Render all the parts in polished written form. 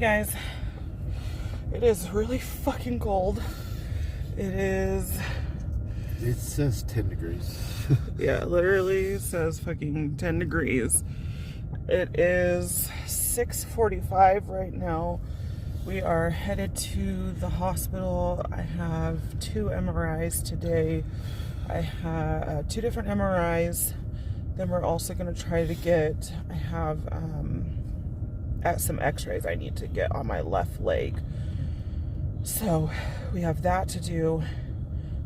guys, it is really fucking cold. It says 10 degrees. Yeah, it literally says fucking 10 degrees. It is 6:45 right now. We are headed to the hospital. I have 2 MRIs today. I have 2 different MRIs. Then we're also going to try to get, I have some x-rays I need to get on my left leg. So we have that to do.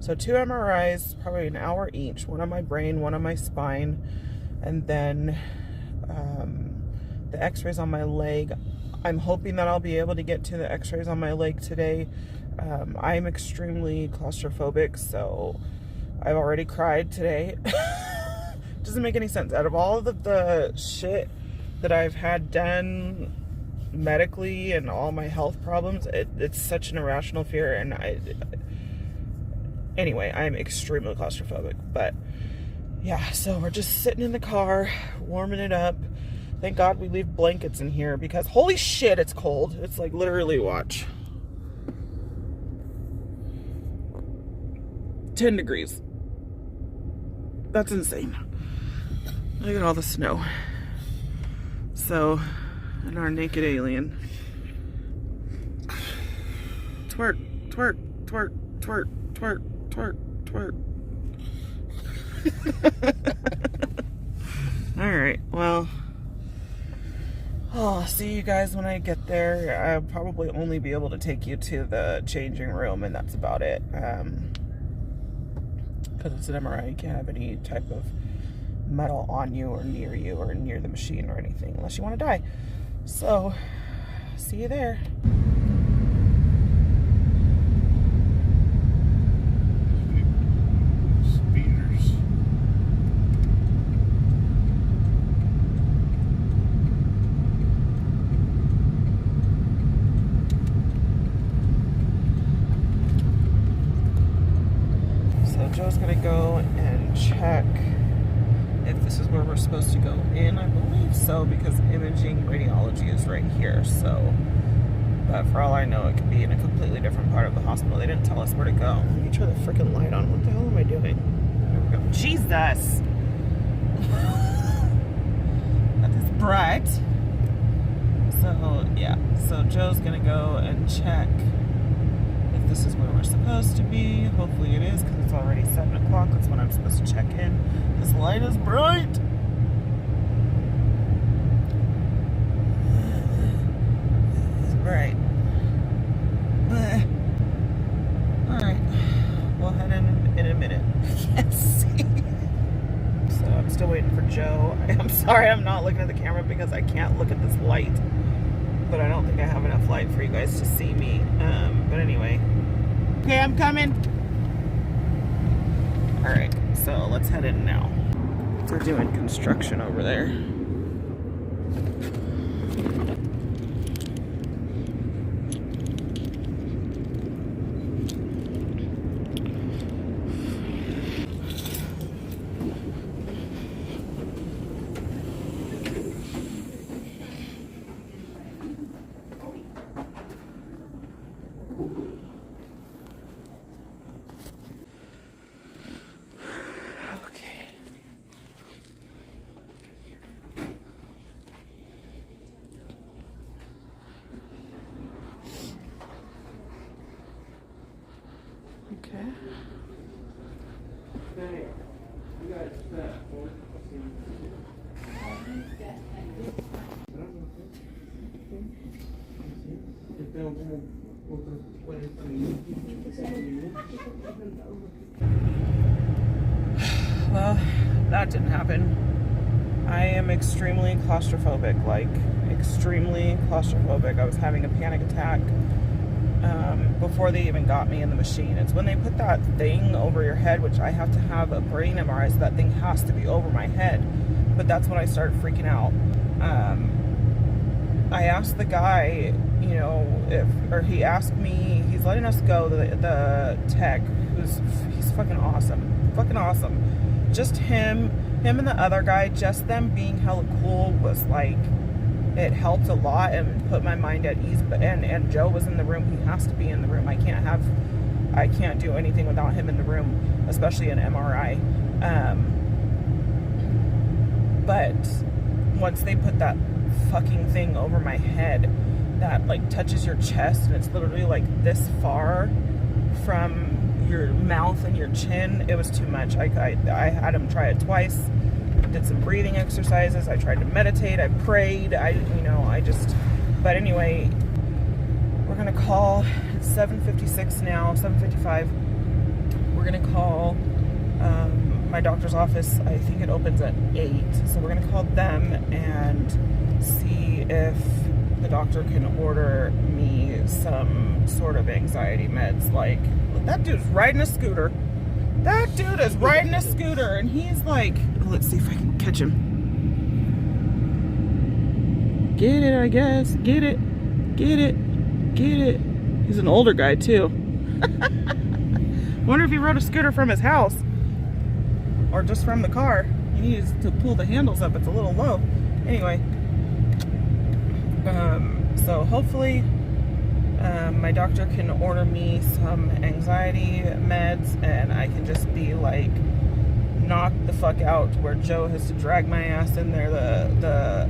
So 2 MRIs, probably an hour each. One on my brain, one on my spine. And then the x-rays on my leg. I'm hoping that I'll be able to get to the x-rays on my leg today. I'm extremely claustrophobic, so I've already cried today. Doesn't make any sense. Out of all of the shit that I've had done medically and all my health problems, it's such an irrational fear. And anyway, I'm extremely claustrophobic. But yeah, so we're just sitting in the car, warming it up. Thank God we leave blankets in here because holy shit, it's cold. It's like literally, watch, 10 degrees. That's insane. Look at all the snow. So, and our naked alien. Twerk, twerk, twerk, twerk, twerk, twerk, twerk. Alright, well, I'll see you guys when I get there. I'll probably only be able to take you to the changing room, and that's about it. Because it's an MRI, you can't have any type of metal on you or near the machine or anything unless you want to die. So, see you there. Speeders. So Joe's gonna go and check if this is where we're supposed to go in. I believe so, because imaging radiology is right here. So, but for all I know, it could be in a completely different part of the hospital. They didn't tell us where to go. Let me turn the freaking light on. What the hell am I doing? There we go. Jesus! That is bright. So, yeah. So Joe's gonna go and check if this is where we're supposed to be. Hopefully it is, because it's already 7 o'clock. That's when I'm supposed to check in. This light is bright. It's bright. Alright. We'll head in a minute. Yes. So I'm still waiting for Joe. I'm sorry I'm not looking at the camera because I can't look at this light. But I don't think I have enough light for you guys to see me. But anyway. Okay, I'm coming. Alright, so let's head in now. They're doing construction over there. Okay. Well, that didn't happen. I am extremely claustrophobic, like extremely claustrophobic. I was having a panic attack before they even got me in the machine. It's when they put that thing over your head, which I have to have a brain MRI, so that thing has to be over my head. But that's when I started freaking out. I asked the guy, you know, he asked me, he's letting us go, the tech, he's fucking awesome. Just him and the other guy, just them being hella cool was like, it helped a lot and put my mind at ease. But and Joe was in the room. He has to be in the room. I can't do anything without him in the room, especially an MRI. But once they put that fucking thing over my head that like touches your chest, and it's literally like this far from your mouth and your chin, it was too much. I had him try it twice. Did some breathing exercises. I tried to meditate. I prayed. But anyway, we're gonna call. It's 7:56 now. 7:55. We're gonna call my doctor's office. I think it opens at 8. So we're gonna call them and see if the doctor can order me some sort of anxiety meds. Like, that dude's riding a scooter. That dude is riding a scooter, and he's like, let's see if I can catch him. Get it, I guess. Get it. Get it. Get it. He's an older guy, too. Wonder if he rode a scooter from his house or just from the car. He needs to pull the handles up. It's a little low. Anyway. So hopefully my doctor can order me some anxiety meds and I can just be like knocked the fuck out, where Joe has to drag my ass in there. The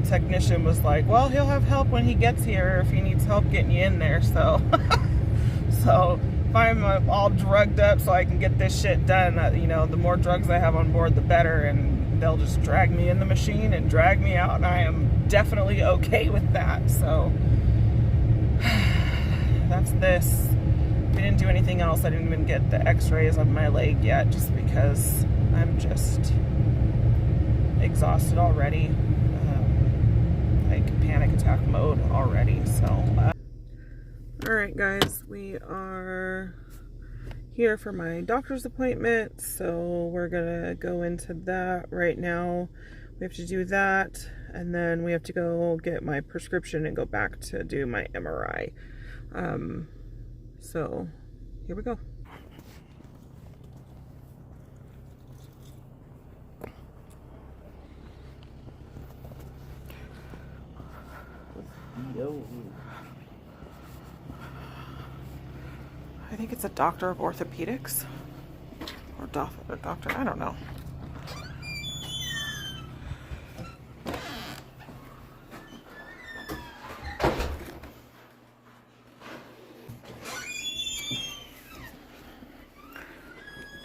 technician was like, well, he'll have help when he gets here if he needs help getting you in there. So so if I'm all drugged up so I can get this shit done, the more drugs I have on board, the better, and they'll just drag me in the machine and drag me out, and I am definitely okay with that. So that's this. We didn't do anything else. I didn't even get the x-rays on my leg yet, just because I'm just exhausted already. Like panic attack mode already. So alright guys, we are here for my doctor's appointment, so we're gonna go into that right now. We have to do that, and then we have to go get my prescription and go back to do my MRI. So here we go. I think it's a doctor of orthopedics or doctor, I don't know.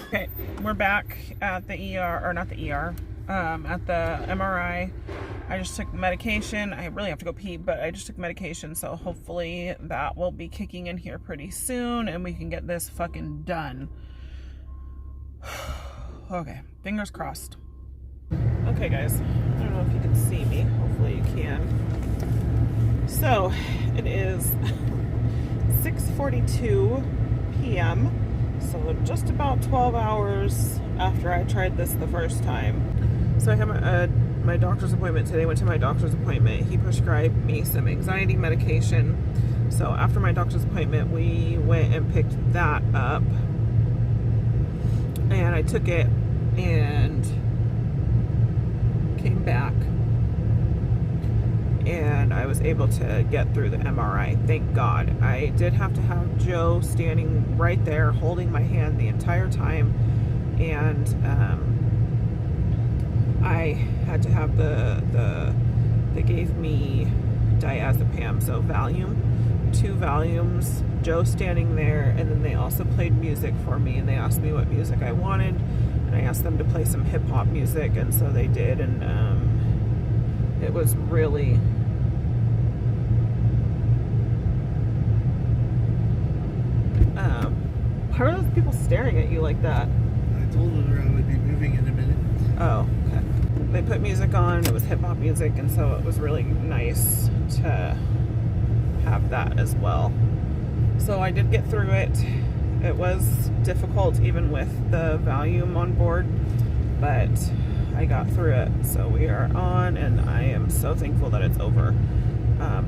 Okay, we're back at the ER, or not the ER, at the MRI. I just took medication. I really have to go pee, but I just took medication, so hopefully that will be kicking in here pretty soon and we can get this fucking done. Okay, fingers crossed. Okay guys, I don't know if you can see me. Hopefully you can. So, it is 6:42 p.m. So just about 12 hours after I tried this the first time. So I have my doctor's appointment today. Went to my doctor's appointment. He prescribed me some anxiety medication. So after my doctor's appointment, we went and picked that up. And I took it and came back. And I was able to get through the MRI. Thank God. I did have to have Joe standing right there holding my hand the entire time. And I had to have they gave me diazepam, so Valium, 2 Valiums, Joe standing there, and then they also played music for me, and they asked me what music I wanted, and I asked them to play some hip-hop music, and so they did, and it was really why are those people staring at you like that? I told her I would be moving in a minute. Oh, okay. They put music on, it was hip-hop music, and so it was really nice to have that as well. So I did get through it. It was difficult even with the Valium on board, but I got through it. So we are on, and I am so thankful that it's over.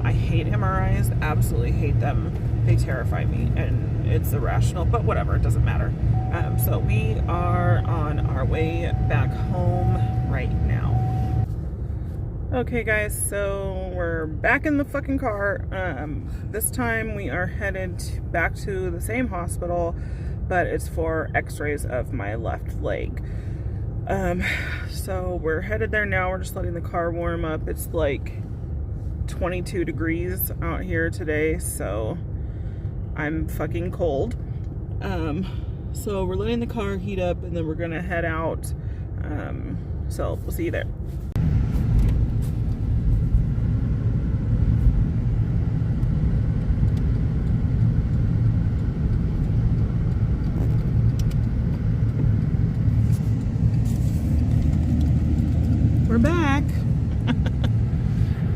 I hate MRIs, absolutely hate them. They terrify me, and it's irrational, but whatever, it doesn't matter. So we are on our way back home right now. Okay guys, so we're back in the fucking car. This time we are headed back to the same hospital, but it's for x-rays of my left leg. So we're headed there now. We're just letting the car warm up. It's like 22 degrees out here today, so I'm fucking cold. So we're letting the car heat up and then we're gonna head out. So we'll see you there. We're back. I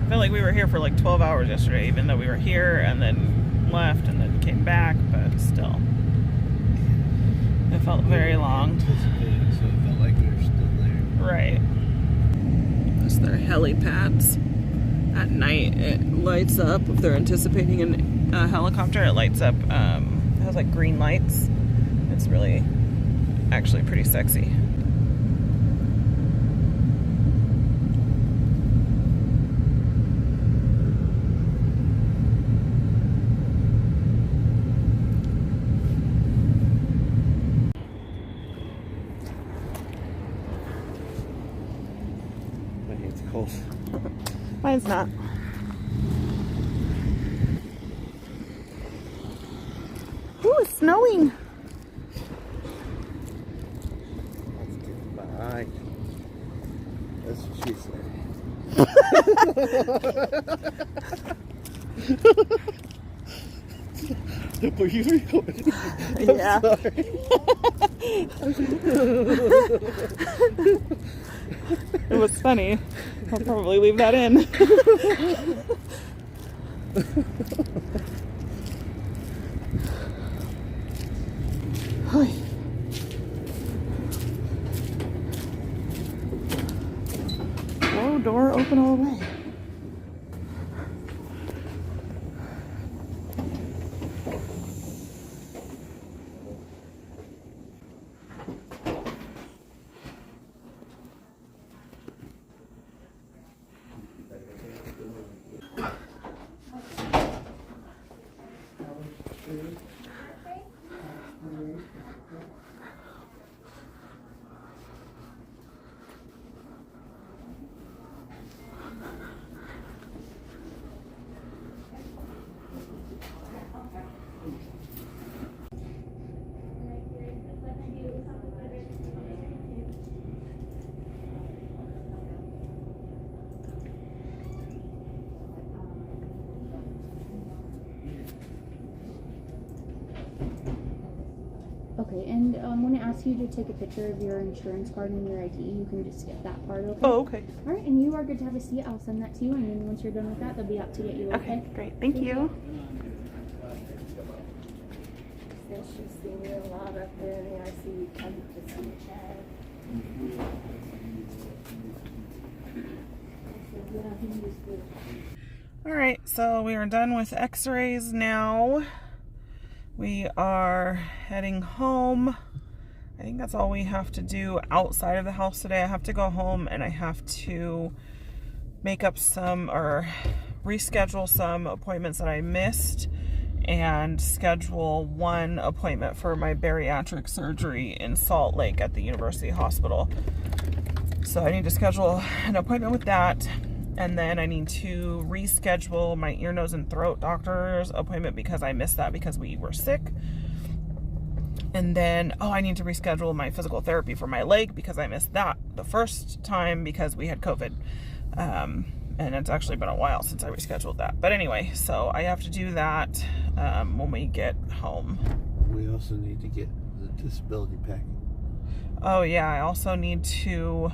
felt like we were here for like 12 hours yesterday, even though we were here and then left and then came back, but still. It felt very long. So it felt like we were still there. Right. That's their helipads. At night, it lights up. If they're anticipating a helicopter, it lights up. It has like green lights. It's really, actually pretty sexy. It's cold. Mine's not. Ooh, it's snowing. Let's get by. That's what she said. Were you recording? Yeah. It was funny. I'll probably leave that in. Oh, door open all the way. Okay, and when I ask you to take a picture of your insurance card and your ID, you can just skip that part, okay? Oh, okay. All right, and you are good to have a seat. I'll send that to you, and then once you're done with that, they'll be out to get you, okay? Okay, great. Thank you. Since you've seen me a lot up there in the ICU, come to see Chad. All right, so we are done with x-rays now. We are heading home. I think that's all we have to do outside of the house today. I have to go home and I have to make up some or reschedule some appointments that I missed and schedule one appointment for my bariatric surgery in Salt Lake at the University Hospital. So I need to schedule an appointment with that. And then I need to reschedule my ear, nose, and throat doctor's appointment because I missed that because we were sick. And then, I need to reschedule my physical therapy for my leg because I missed that the first time because we had COVID. And it's actually been a while since I rescheduled that. But anyway, so I have to do that when we get home. We also need to get the disability packet. Oh yeah, I also need to...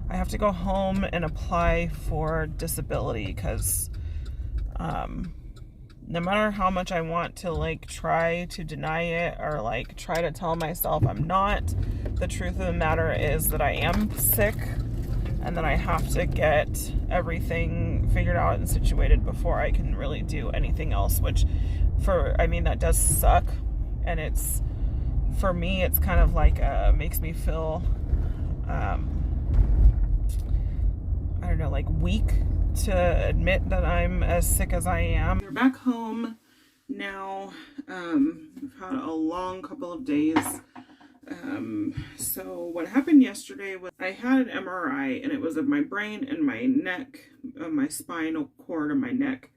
I have to go home and apply for disability because no matter how much I want to like try to deny it or like try to tell myself I'm not, the truth of the matter is that I am sick and that I have to get everything figured out and situated before I can really do anything else, which that does suck. And it's, for me, it's kind of like makes me feel like weak to admit that I'm as sick as I am. We're back home now. We've had a long couple of days. So what happened yesterday was I had an MRI, and it was of my brain and my neck, my spinal cord and my neck.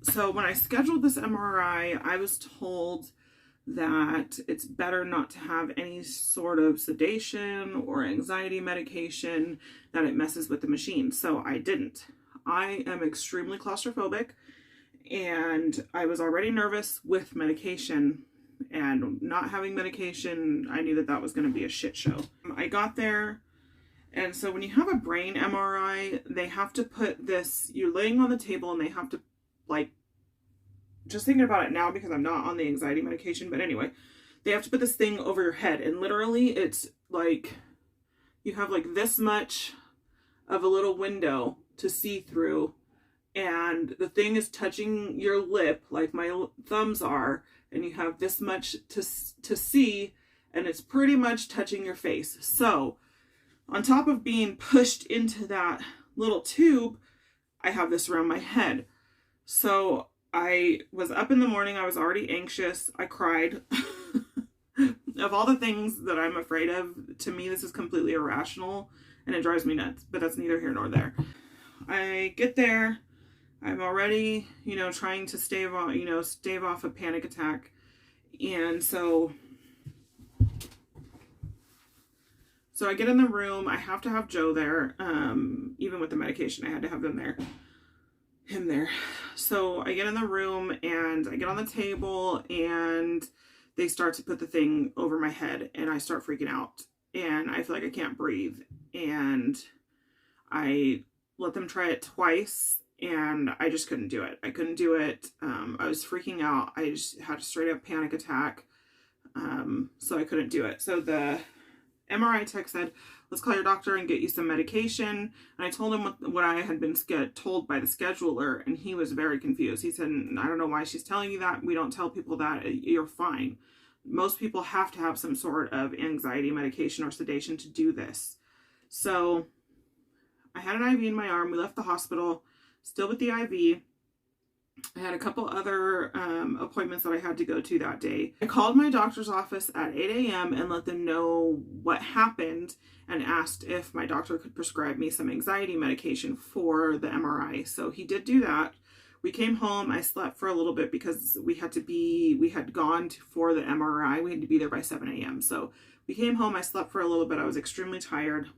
So when I scheduled this MRI, I was told that it's better not to have any sort of sedation or anxiety medication, that it messes with the machine. So I didn't. I am extremely claustrophobic, and I was already nervous with medication, and not having medication, I knew that that was going to be a shit show. I got there, and so when you have a brain MRI, they have to put this, you're laying on the table, and they have to, like, just thinking about it now because I'm not on the anxiety medication, but anyway, they have to put this thing over your head, and literally it's like you have like this much of a little window to see through, and the thing is touching your lip like my thumbs are, and you have this much to see, and it's pretty much touching your face. So on top of being pushed into that little tube, I have this around my head. So I was up in the morning. I was already anxious. I cried. Of all the things that I'm afraid of, to me, this is completely irrational, and it drives me nuts, but that's neither here nor there. I get there. I'm already, trying to stave off a panic attack. And so I get in the room. I have to have Joe there. Even with the medication, I had to have him there. So I get in the room, and I get on the table, and they start to put the thing over my head, and I start freaking out, and I feel like I can't breathe, and I let them try it twice, and I just couldn't do it. I couldn't do it. I was freaking out. I just had a straight up panic attack. So I couldn't do it. So the MRI tech said, let's call your doctor and get you some medication. And I told him what I had been told by the scheduler, and he was very confused. He said, I don't know why she's telling you that. We don't tell people that. You're fine. Most people have to have some sort of anxiety medication or sedation to do this. So I had an IV in my arm. We left the hospital, still with the IV. I had a couple other appointments that I had to go to that day. I called my doctor's office at 8 a.m. and let them know what happened, and asked if my doctor could prescribe me some anxiety medication for the MRI. So he did do that. We came home. I slept for a little bit because we had gone for the MRI. We had to be there by 7 a.m. So we came home. I slept for a little bit. I was extremely tired.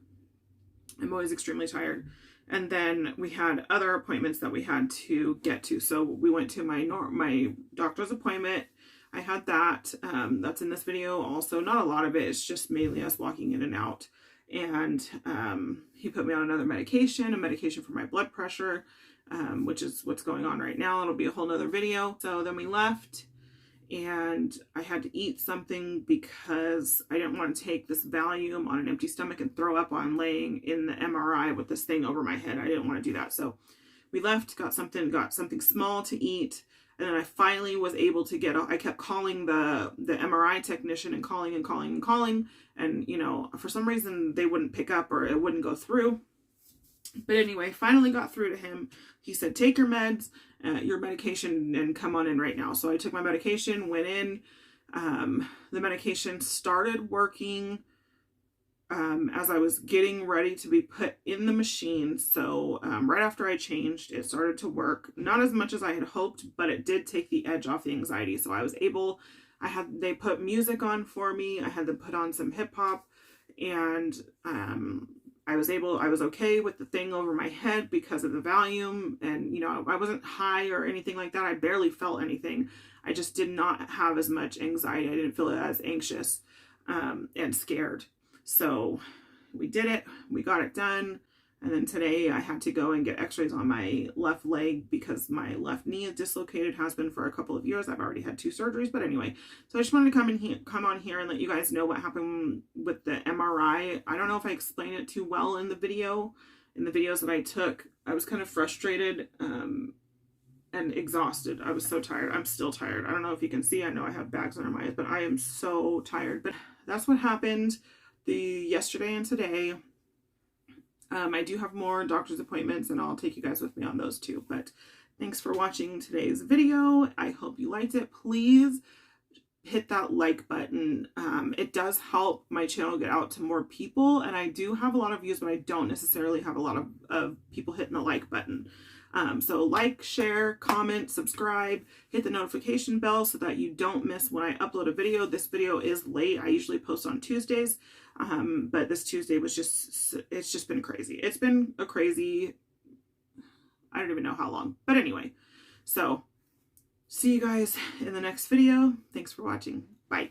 I'm always extremely tired. And then we had other appointments that we had to get to. So we went to my doctor's appointment. I had that. That's in this video also. Not a lot of it. It's just mainly us walking in and out. And he put me on another medication, a medication for my blood pressure, which is what's going on right now. It'll be a whole nother video. So then we left, and I had to eat something because I didn't want to take this Valium on an empty stomach and throw up on laying in the MRI with this thing over my head. I didn't want to do that. So we left, got something small to eat, and then I finally was able to I kept calling the MRI technician and calling, and for some reason they wouldn't pick up, or it wouldn't go through. But anyway, finally got through to him. He said, take your meds, your medication, and come on in right now. So I took my medication, went in. The medication started working as I was getting ready to be put in the machine. So right after I changed, it started to work. Not as much as I had hoped, but it did take the edge off the anxiety. So I was able, they put music on for me. I had them put on some hip hop, and I was okay with the thing over my head because of the Valium, and I wasn't high or anything like that. I barely felt anything. I just did not have as much anxiety. I didn't feel as anxious and scared. So we did it. We got it done. And then today I had to go and get x-rays on my left leg because my left knee is dislocated, has been for a couple of years. I've already had 2 surgeries, but anyway. So I just wanted to come on here and let you guys know what happened with the MRI. I don't know if I explained it too well in the videos that I took. I was kind of frustrated and exhausted. I was so tired. I'm still tired. I don't know if you can see. I know I have bags under my eyes, but I am so tired. But that's what happened yesterday and today. I do have more doctor's appointments, and I'll take you guys with me on those too. But thanks for watching today's video. I hope you liked it. Please hit that like button. It does help my channel get out to more people, and I do have a lot of views, but I don't necessarily have a lot of people hitting the like button. So like, share, comment, subscribe, hit the notification bell so that you don't miss when I upload a video. This video is late. I usually post on Tuesdays, but this Tuesday was it's just been crazy. It's been a crazy, I don't even know how long, but anyway, so see you guys in the next video. Thanks for watching. Bye.